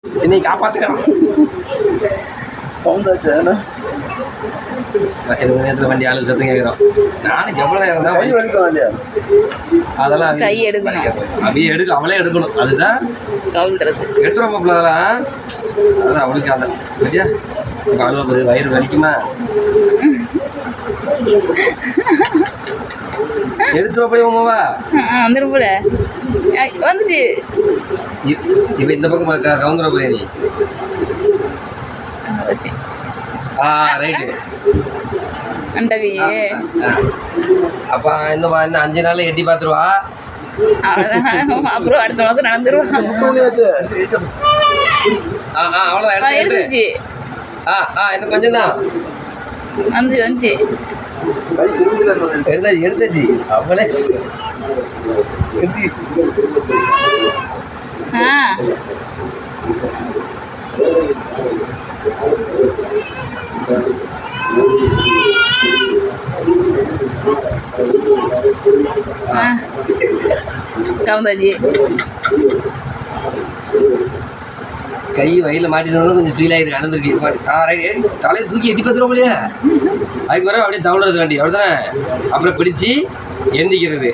என்னை காப்பாத்துக்கலாம். இருபது நேரத்தில் வண்டி ஆளு சத்தம் கேட்குறோம். நானும் எவ்வளோ நேரம் தான் அதெல்லாம் கை எடுக்கணும். அப்படியே எடுக்க அவளே எடுக்கணும். அதுதான் கவுல்றது. எடுத்துருவோம் மாப்பிள்ள அதெல்லாம். அதுதான் அவளுக்கு அதை சரியா அழுவ வயிறு வலிக்குமா? எடுத்துருவா போய் உமாவா வந்துடும் போல வந்துட்டு இப்போ இந்த பக்கம் கவுந்துட போய் நீ. ரைட்டு அப்போ இன்னும் 5 நாள் எட்டி பார்த்துருவா. அப்புறம் அடுத்த மாதம் நடந்துருவான். அவ்வளோதான் எடுத்துச்சு. இன்னும் கொஞ்சம் தான் வந்துச்சு எடுத்தாச்சு அவளே. கவுந்தாச்சு. கை வயலில் மாட்டினது கொஞ்சம் ஃபீல் ஆகிருக்கு. அனந்திருக்கு தலையை தூக்கி எட்டி பார்த்துருவோம் இல்லையா? அதுக்கு வர அப்படியே தவழுறது வண்டி அவ்வளோதானே. அப்புறம் பிடிச்சி எந்திக்கிறது.